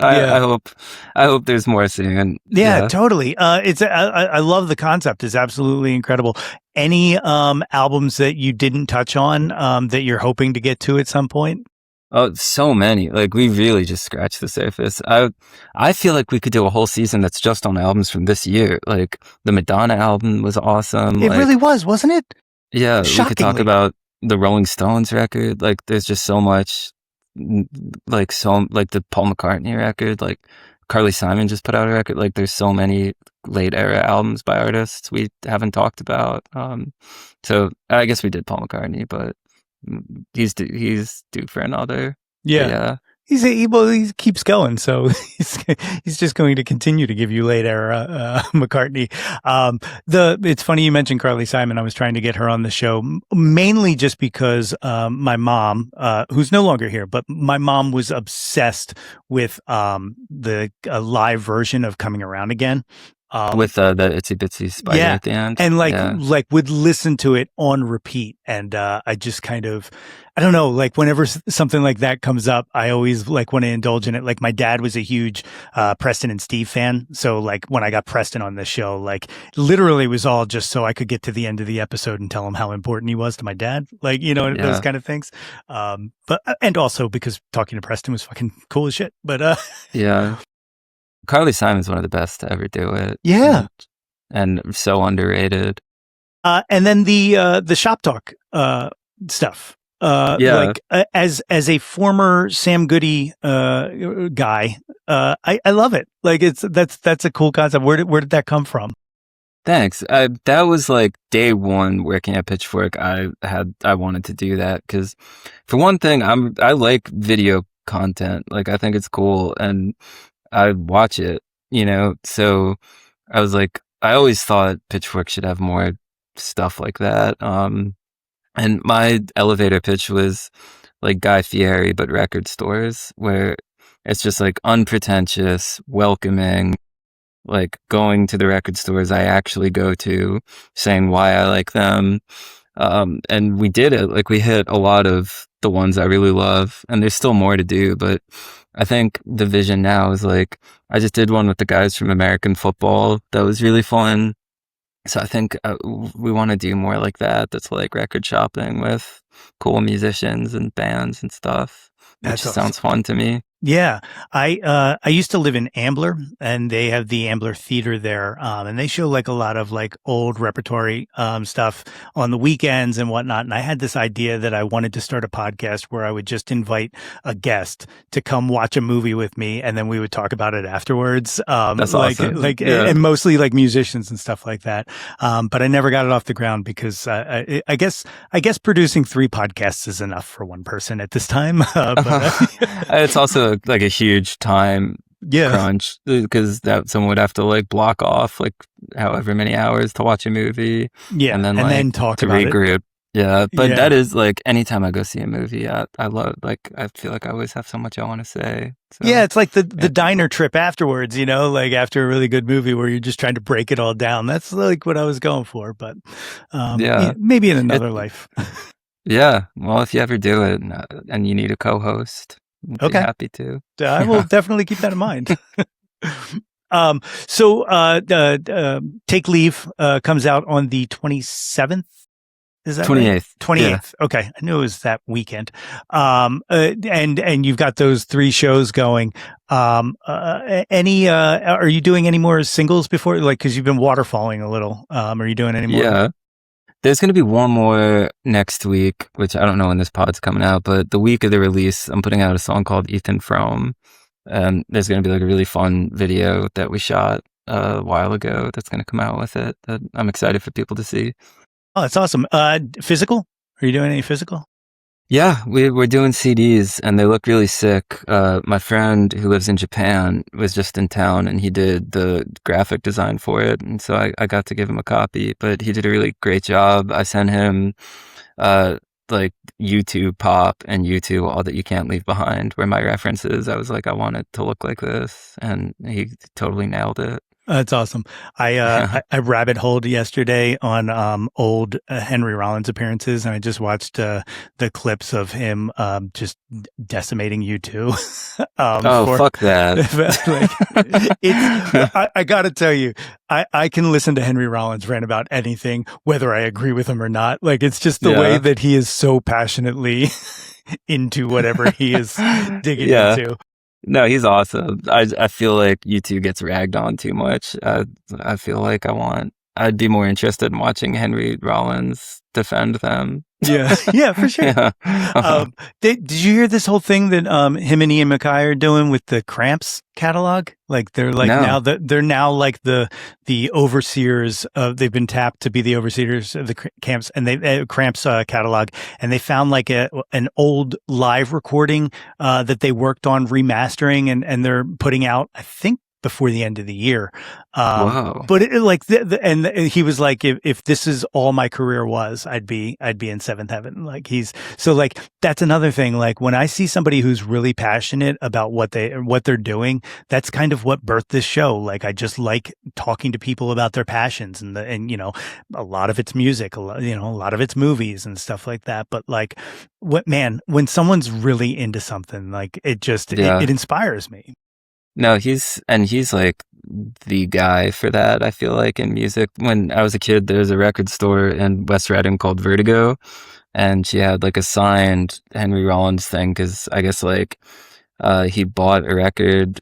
I hope there's more soon. Yeah, totally. I love the concept. It's absolutely incredible. Any albums that you didn't touch on that you're hoping to get to at some point? Oh, so many. Like we really just scratched the surface. I feel like we could do a whole season that's just on albums from this year. Like the Madonna album was awesome. It really was, wasn't it? Yeah, we could talk about the Rolling Stones record. Like there's just so much, like the Paul McCartney record. Like Carly Simon just put out a record. Like there's so many late era albums by artists we haven't talked about. So I guess we did Paul McCartney, but he's due for another. Yeah. He keeps going, so he's just going to continue to give you late era McCartney. It's funny you mentioned Carly Simon. I was trying to get her on the show mainly just because my mom, who's no longer here, but my mom was obsessed with the live version of Coming Around Again. With the itsy bitsy spider at the end, and like would listen to it on repeat, and I just kind of, I don't know, like whenever something like that comes up, I always like want to indulge in it. Like my dad was a huge Preston and Steve fan, so like when I got Preston on this show, like literally it was all just so I could get to the end of the episode and tell him how important he was to my dad, like those kind of things. But and also because talking to Preston was fucking cool as shit. But yeah. Carly Simon's one of the best to ever do it. Yeah. And so underrated. And then the shop talk stuff. Like as a former Sam Goody guy, I love it. Like that's a cool concept. Where did that come from? Thanks. That was like day one working at Pitchfork. I wanted to do that because for one thing, I like video content. Like I think it's cool and I watch it, so I was like, I always thought Pitchfork should have more stuff like that. And my elevator pitch was like Guy Fieri, but record stores, where it's just like unpretentious, welcoming, like going to the record stores I actually go to, saying why I like them. And we did it. Like we hit a lot of the ones I really love, and there's still more to do, but I think the vision now is like, I just did one with the guys from American football. That was really fun. So I think we want to do more like that. That's like record shopping with cool musicians and bands and stuff. Which sounds fun to me. Yeah. I used to live in Ambler, and they have the Ambler Theater there. And they show like a lot of like old repertory, stuff on the weekends and whatnot. And I had this idea that I wanted to start a podcast where I would just invite a guest to come watch a movie with me, and then we would talk about it afterwards. That's awesome. And mostly like musicians and stuff like that. But I never got it off the ground because, I guess producing 3 podcasts is enough for one person at this time. It's also like a huge time crunch because that someone would have to like block off like however many hours to watch a movie, and then talk to about regroup. it. But that is like anytime I go see a movie, I love, like I feel like I always have so much I want to say. So, it's like the diner trip afterwards, like after a really good movie where you're just trying to break it all down. That's like what I was going for, but maybe in another life. Yeah, well, if you ever do it and you need a co-host, I'd be happy to. I will definitely keep that in mind. Um, so, Take Leave comes out on the 27th. Is that right? 28th. Yeah. 28th. Okay. I knew it was that weekend. And you've got those three shows going. Are you doing any more singles before? Like, cause you've been waterfalling a little. Are you doing any more? Yeah. There's going to be one more next week, which I don't know when this pod's coming out, but the week of the release, I'm putting out a song called Ethan Frome. And there's going to be like a really fun video that we shot a while ago that's going to come out with it that I'm excited for people to see. Oh, that's awesome. Physical? Are you doing any physical? Yeah, we're doing CDs and they look really sick. My friend who lives in Japan was just in town and he did the graphic design for it. And so I got to give him a copy, but he did a really great job. I sent him, like YouTube pop and YouTube all that you can't leave behind were my references. I was like, I want it to look like this. And he totally nailed it. That's awesome. I rabbit holed yesterday on old Henry Rollins appearances, and I just watched the clips of him just decimating U2. Fuck that! I got to tell you, I can listen to Henry Rollins rant about anything, whether I agree with him or not. Like it's just the way that he is so passionately into whatever he is digging into. No, he's awesome. I feel like U2 gets ragged on too much. I feel like I'd be more interested in watching Henry Rollins defend them. Yeah, yeah, for sure. Yeah. Did you hear this whole thing that him and Ian MacKaye are doing with the Cramps catalog? Like they're like they're now like the overseers of. They've been tapped to be the overseers of the Cramps and they Cramps catalog, and they found like an old live recording that they worked on remastering, and they're putting out, I think, before the end of the year. Wow. But and he was like, if this is all my career was, I'd be in seventh heaven. Like so like, that's another thing. Like when I see somebody who's really passionate about what they're doing, that's kind of what birthed this show. Like I just like talking to people about their passions and you know, a lot of it's music, a lot of it's movies and stuff like that. But like when someone's really into something, like it inspires me. No, he's like the guy for that, I feel like, in music. When I was a kid, there was a record store in West Reading called Vertigo, and she had like a signed Henry Rollins thing because I guess like he bought a record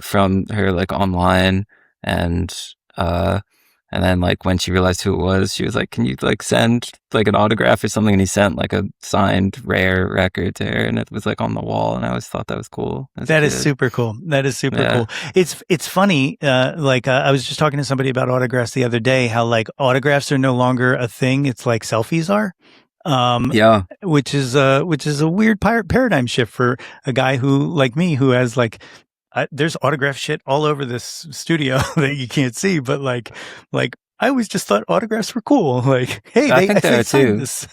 from her like online and then like when she realized who it was, she was like, "Can you like send like an autograph or something?" And he sent like a signed rare record to her, and it was like on the wall. And I always thought that was cool. That is super cool. That is super cool. It's funny. I was just talking to somebody about autographs the other day. How like autographs are no longer a thing. It's like selfies are. Which is a weird paradigm shift for a guy who like me who has like. There's autograph shit all over this studio that you can't see, but like I always just thought autographs were cool. Like, hey, I think they are too. This.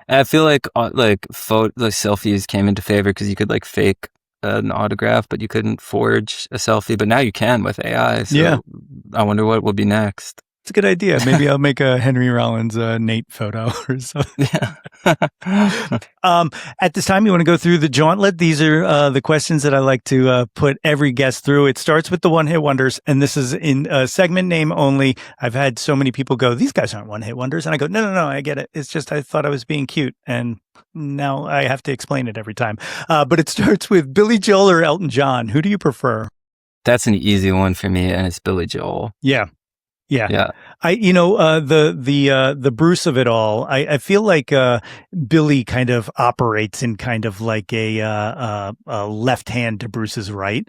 I feel like selfies came into favor because you could like fake an autograph, but you couldn't forge a selfie. But now you can with AI. So I wonder what will be next. It's a good idea. Maybe I'll make a Henry Rollins Nate photo or something. Yeah. At this time, you want to go through the Jauntlet. These are the questions that I like to put every guest through. It starts with the one-hit wonders, and this is in segment name only. I've had so many people go, "These guys aren't one-hit wonders," and I go, "No, I get it. It's just I thought I was being cute, and now I have to explain it every time." But it starts with Billy Joel or Elton John. Who do you prefer? That's an easy one for me, and it's Billy Joel. Yeah. The Bruce of it all. I feel like Billy kind of operates in kind of like a left hand to Bruce's right,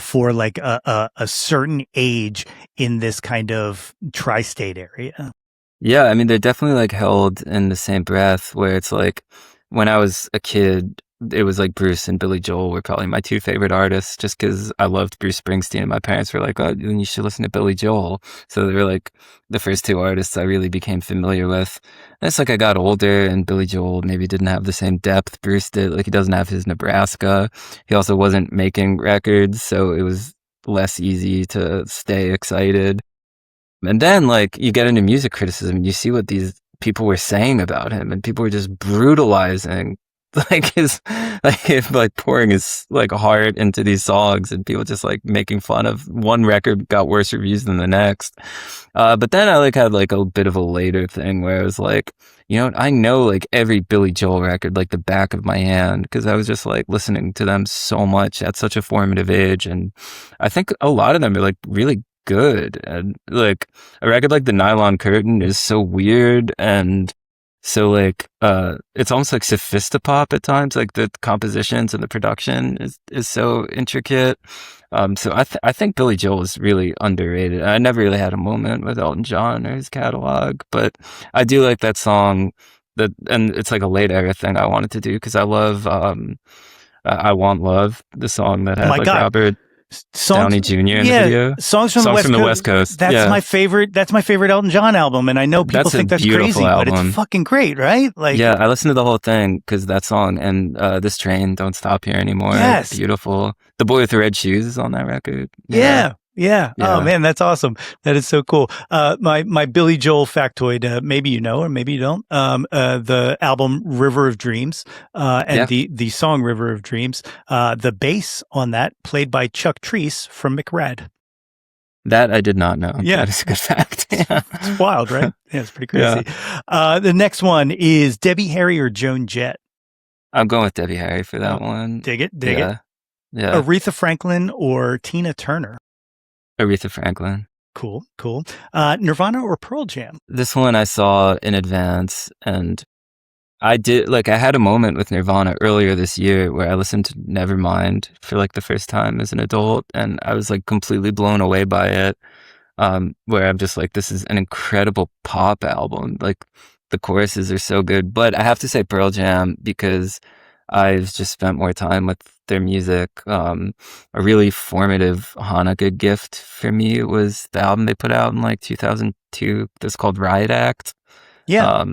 for like a certain age in this kind of tri-state area. Yeah, I mean they're definitely like held in the same breath. Where it's like when I was a kid, it was like Bruce and Billy Joel were probably my two favorite artists just because I loved Bruce Springsteen and my parents were like, "Oh, you should listen to Billy Joel." So they were like the first two artists I really became familiar with. And it's like I got older and Billy Joel maybe didn't have the same depth Bruce did. Like he doesn't have his Nebraska. He also wasn't making records, so it was less easy to stay excited. And then like you get into music criticism and you see what these people were saying about him and people were just brutalizing like his like pouring his like heart into these songs, and people just like making fun of one record got worse reviews than the next. But then I like had like a bit of a later thing where I was like, you know what, I know like every Billy Joel record like the back of my hand, because I was just like listening to them so much at such a formative age, and I think a lot of them are like really good. And like a record like The Nylon Curtain is so weird, and so like it's almost like sophistopop at times, like the compositions and the production is so intricate. So I think Billy Joel is really underrated. I never really had a moment with Elton John or his catalog, but I do like that song, that, and it's like a late era thing I wanted to do because I love I Want Love, the song that Oh had my like God. Robert Songs, Downey Jr. in the yeah, video. songs from the Songs West from the Coast. West Coast. That's Yeah. my favorite. That's my favorite Elton John album, and I know people That's a think that's beautiful crazy, but it's album. fucking great, right? Like, Yeah, I listened to the whole thing because that song and This Train Don't Stop Here Anymore. yes, Beautiful. The Boy with the Red Shoes is on that record. Yeah. yeah, yeah. Oh Yeah. man, that's awesome. That is so cool. My Billy Joel factoid. Maybe you know, or maybe you don't. The album River of Dreams, and Yeah. the song River of Dreams. The bass on that played by Chuck Treece from McRad. That I did not know. Yeah. That is a good fact. Yeah. It's wild, right? Yeah, it's pretty Yeah. crazy. The next one is Debbie Harry or Joan Jett. I'm going with Debbie Harry for that one. Dig it. Yeah. Yeah. Aretha Franklin or Tina Turner. Aretha Franklin. Cool. Nirvana or Pearl Jam. This one I saw in advance, and I did like I had a moment with Nirvana earlier this year where I listened to Nevermind for like the first time as an adult, and I was like completely blown away by it. Where I'm just like, this is an incredible pop album. Like the choruses are so good, but I have to say Pearl Jam because I've just spent more time with their music. A really formative Hanukkah gift for me was the album they put out in like 2002 that's called Riot Act. Yeah.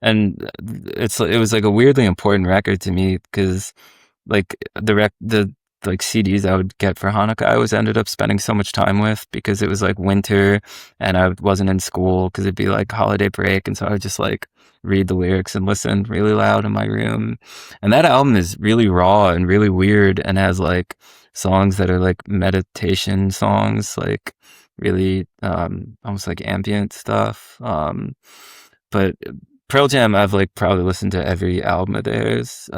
And it was like a weirdly important record to me because like the like CDs I would get for Hanukkah, I always ended up spending so much time with because it was like winter and I wasn't in school because it'd be like holiday break, and so I would just like read the lyrics and listen really loud in my room. And that album is really raw and really weird and has like songs that are like meditation songs, like really almost like ambient stuff. But Pearl Jam, I've like probably listened to every album of theirs.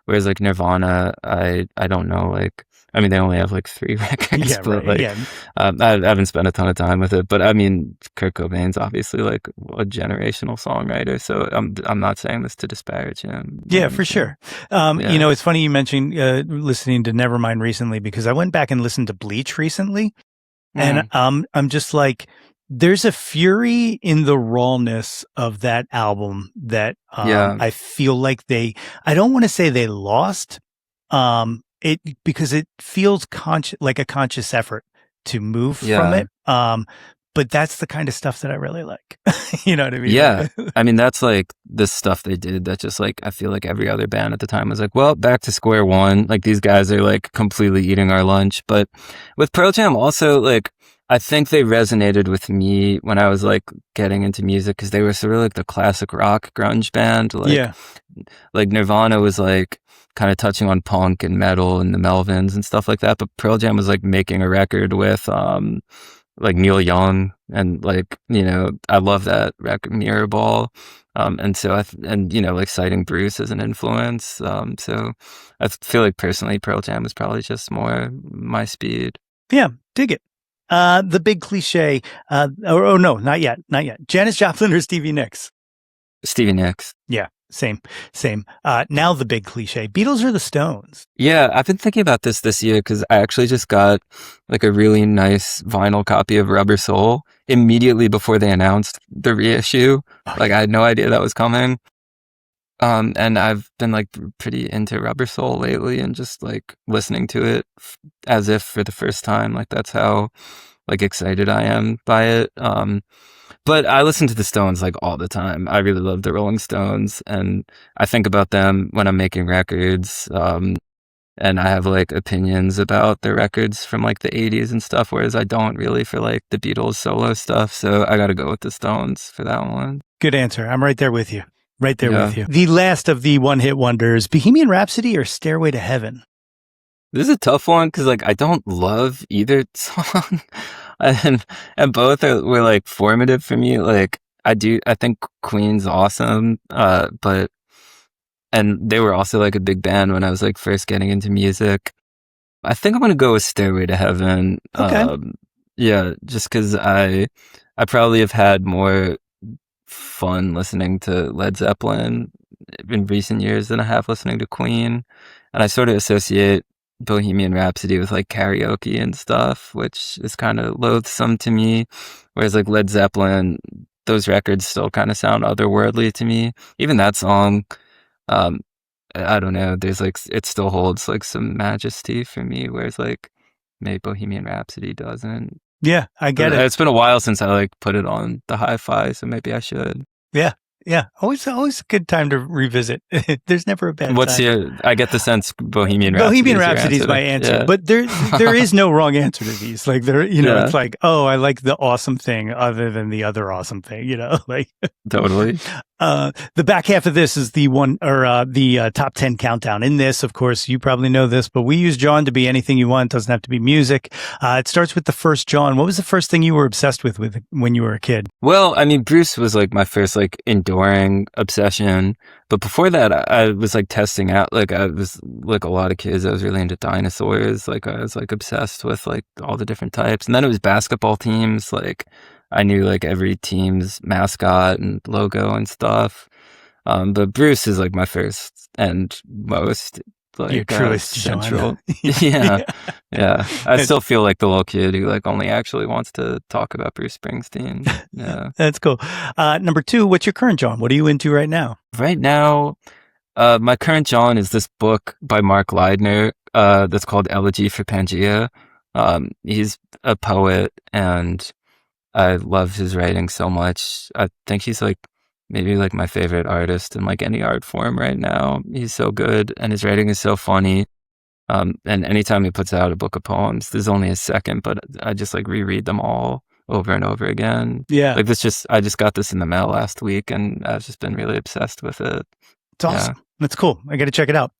Whereas like Nirvana, I don't know, like, I mean, they only have like 3 records, Yeah, but right. like, Yeah. I haven't spent a ton of time with it. But I mean, Kurt Cobain's obviously like a generational songwriter, so I'm not saying this to disparage him. Yeah, for sure. Yeah. You know, it's funny you mentioned listening to Nevermind recently because I went back and listened to Bleach recently, and I'm just like, there's a fury in the rawness of that album that Yeah. I feel like I don't want to say they lost, it because it feels like a conscious effort to move from Yeah. it. But that's the kind of stuff that I really like. You know what I mean? Yeah. I mean, that's like the stuff they did that just like, I feel like every other band at the time was like, well, back to square one. Like these guys are like completely eating our lunch. But with Pearl Jam also, like, I think they resonated with me when I was like getting into music because they were sort of like the classic rock grunge band. Like, Yeah. like Nirvana was like kind of touching on punk and metal and the Melvins and stuff like that. But Pearl Jam was like making a record with, like Neil Young, and like, you know, I love that record, Mirror Ball. And so and you know, like citing Bruce as an influence. So I feel like personally Pearl Jam is probably just more my speed. Yeah. Dig it. The big cliche. Oh no, not yet. Janis Joplin or Stevie Nicks? Stevie Nicks. Yeah, same. Now the big cliche. Beatles or the Stones? Yeah, I've been thinking about this year because I actually just got like a really nice vinyl copy of Rubber Soul immediately before they announced the reissue. Like I had no idea that was coming. And I've been like pretty into Rubber Soul lately and just like listening to it as if for the first time. Like that's how like excited I am by it. But I listen to the Stones like all the time. I really love the Rolling Stones, and I think about them when I'm making records. And I have like opinions about the records from like the 80s and stuff, whereas I don't really for like the Beatles solo stuff. So I got to go with the Stones for that one. Good answer. I'm right there with you. Right there Yeah. with you. The last of the one-hit wonders, Bohemian Rhapsody or Stairway to Heaven? This is a tough one because like I don't love either song, and both were like formative for me. Like I think Queen's awesome, but and they were also like a big band when I was like first getting into music. I think I'm gonna go with Stairway to Heaven. Okay. Yeah, just because I probably have had more fun listening to Led Zeppelin in recent years than I have listening to Queen. And I sort of associate Bohemian Rhapsody with like karaoke and stuff, which is kind of loathsome to me. Whereas like Led Zeppelin, those records still kind of sound otherworldly to me. Even that song, um, I don't know, there's like, it still holds like some majesty for me, whereas like maybe Bohemian Rhapsody doesn't. Yeah, I get But it. it's been a while since I like put it on the hi-fi, so maybe I should. Yeah. Yeah. Always a good time to revisit. There's never a bad What's time. your? I get the sense Bohemian Rhapsody. Bohemian Rhapsody is my answer, Yeah. but there is no wrong answer to these. Like Yeah. it's like, oh, I like the awesome thing other than the other awesome thing. Like Totally. the back half of this is the one or the top 10 countdown. In this, of course, you probably know this, but we use Jawn to be anything you want. It doesn't have to be music. It starts with the first Jawn. What was the first thing you were obsessed with when you were a kid? Well, I mean, Bruce was like my first like enduring obsession, but before that, I was like testing out. Like I was like a lot of kids. I was really into dinosaurs. Like I was like obsessed with like all the different types, and then it was basketball teams. Like I knew like every team's mascot and logo and stuff. But Bruce is like my first and most like Your truest central. Jawn. Yeah. Yeah. I still feel like the little kid who like only actually wants to talk about Bruce Springsteen. Yeah. That's cool. Number 2, what's your current Jawn? What are you into right now? Right now, my current Jawn is this book by Mark Leidner, that's called Elegy for Pangea. He's a poet and I love his writing so much. I think he's like maybe like my favorite artist in like any art form right now. He's so good and his writing is so funny. And anytime he puts out a book of poems, there's only a second, but I just like reread them all over and over again. Yeah. Like I just got this in the mail last week and I've just been really obsessed with it. It's awesome. Yeah. That's cool. I got to check it out.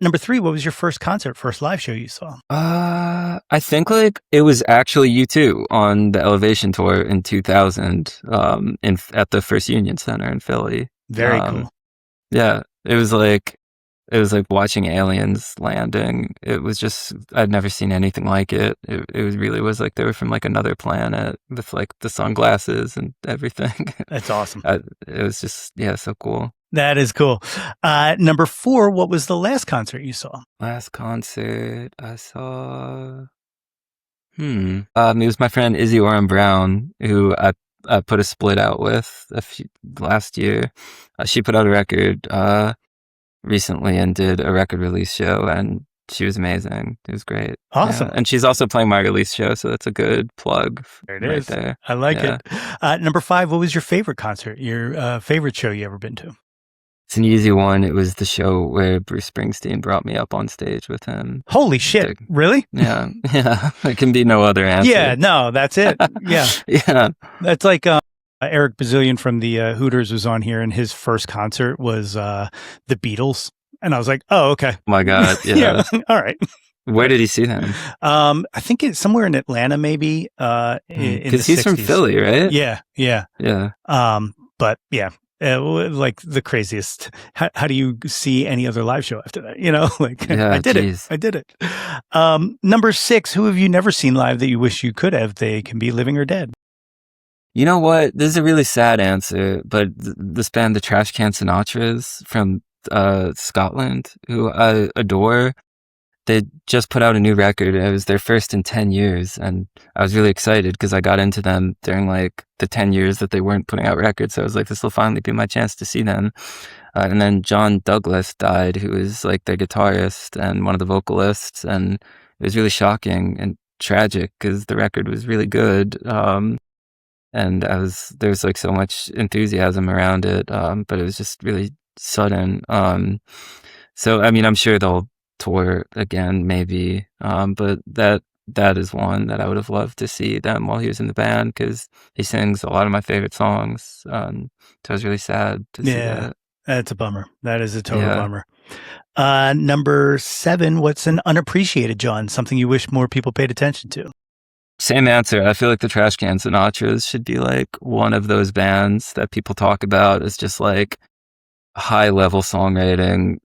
Number 3, what was your first concert, first live show you saw? I think like it was actually U2 on the Elevation tour in 2000, at the First Union Center in Philly. Very cool. Yeah, it was like watching aliens landing. It was just I'd never seen anything like it. It was really was like they were from like another planet with like the sunglasses and everything. That's awesome. It was just so cool. That is cool. Number 4, what was the last concert you saw? Last concert I saw. It was my friend Izzy Oram Brown who I put a split out with last year. She put out a record recently and did a record release show, and she was amazing. It was great. Awesome. Yeah. And she's also playing my release show, so that's a good plug. There it is. There. I like it. Number 5, what was your favorite concert? Your favorite show you ever been to? It's an easy one. It was the show where Bruce Springsteen brought me up on stage with him. Holy shit. Really? Yeah. Yeah. There can be no other answer. Yeah. No, that's it. Yeah. Yeah. That's like Eric Bazillion from the Hooters was on here, and his first concert was the Beatles. And I was like, oh, okay. Oh my God. Yeah. Yeah. All right. Where did he see them? I think it's somewhere in Atlanta, maybe. Because he's 60s. From Philly, right? Yeah. Yeah. Yeah. But yeah. Like the craziest. How do you see any other live show after that? Like yeah, I did it. Number 6, who have you never seen live that you wish you could have? They can be living or dead. You know what? This is a really sad answer, but this band, the Trash Can Sinatras from Scotland, who I adore, they just put out a new record. It was their first in 10 years, and I was really excited because I got into them during like the 10 years that they weren't putting out records. So I was like, this will finally be my chance to see them. And then John Douglas died, who was like their guitarist and one of the vocalists, and it was really shocking and tragic because the record was really good. And there's like so much enthusiasm around it, but it was just really sudden. So I mean, I'm sure they'll tour again, maybe. But that is one that I would have loved to see them while he was in the band because he sings a lot of my favorite songs. So I was really sad to see that. That's a bummer. That is a total Yeah. bummer. Number 7, what's an unappreciated Jawn? Something you wish more people paid attention to? Same answer. I feel like the Trash Can Sinatras should be like one of those bands that people talk about as just like high level songwriting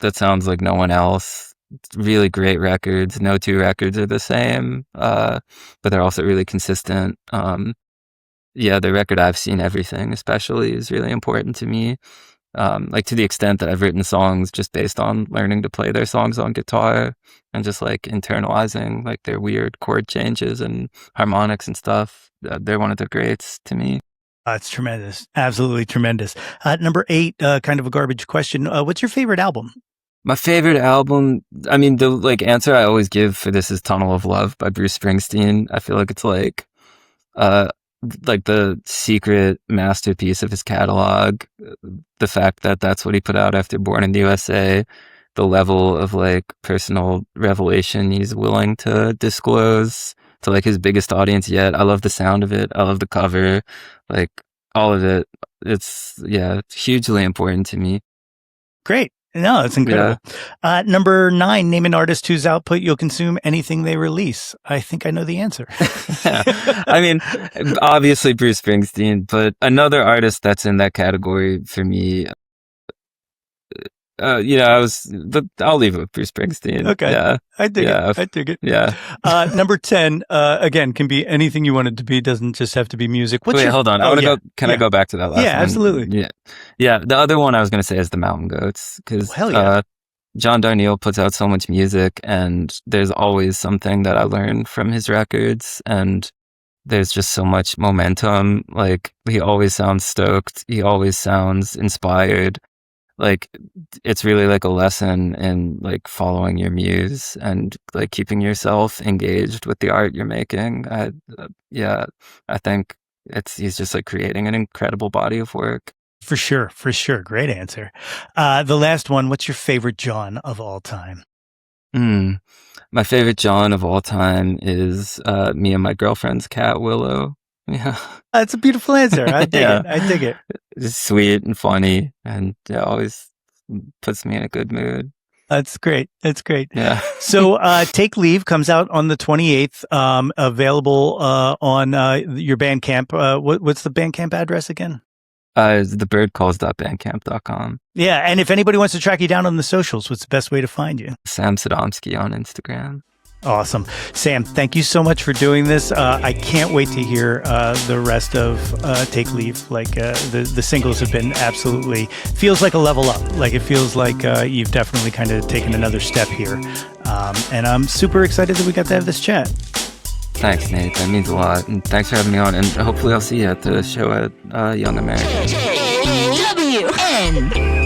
that sounds like no one else. Really great records. No two records are the same, but they're also really consistent. Yeah, the record I've Seen Everything especially is really important to me. Like to the extent that I've written songs just based on learning to play their songs on guitar and just like internalizing like their weird chord changes and harmonics and stuff. They're one of the greats to me. It's tremendous. Absolutely tremendous. Number 8, kind of a garbage question. What's your favorite album? My favorite album, I mean, the like answer I always give for this is Tunnel of Love by Bruce Springsteen. I feel like it's uh like the secret masterpiece of his catalog. The fact that that's what he put out after Born in the USA, the level of like personal revelation he's willing to disclose to like his biggest audience yet. I love the sound of it. I love the cover, like all of it. It's hugely important to me. Great. No, it's incredible. Yeah. Number 9, name an artist whose output you'll consume anything they release. I think I know the answer. Yeah. I mean, obviously Bruce Springsteen, but another artist that's in that category for me, I'll leave it with Bruce Springsteen. Okay. Yeah. I dig it. I dig it. Yeah. Number 10, again, can be anything you want it to be. Doesn't just have to be music. Wait, hold on. I go back to that last one? Yeah, absolutely. Yeah. Yeah. The other one I was going to say is the Mountain Goats, because John Darnielle puts out so much music and there's always something that I learn from his records, and there's just so much momentum. Like he always sounds stoked. He always sounds inspired. Like it's really like a lesson in like following your muse and like keeping yourself engaged with the art you're making. I think he's just like creating an incredible body of work. For sure. Great answer. The last one, what's your favorite Jawn of all time? My favorite Jawn of all time is me and my girlfriend's cat, Willow. Yeah. That's a beautiful answer. I dig it. It's sweet and funny, and always puts me in a good mood. That's great. Yeah. So, Take Leave comes out on the 28th, available on your Bandcamp. What's the Bandcamp address again? Thebirdcalls.bandcamp.com. Yeah, and if anybody wants to track you down on the socials, what's the best way to find you? Sam Sodomsky on Instagram. Awesome. Sam, thank you so much for doing this. I can't wait to hear the rest of Take Leave. Like the singles have been absolutely, feels like a level up. Like it feels like you've definitely kind of taken another step here. And I'm super excited that we got to have this chat. Thanks, Nate. That means a lot. And thanks for having me on. And hopefully I'll see you at the show at Young America. JWN.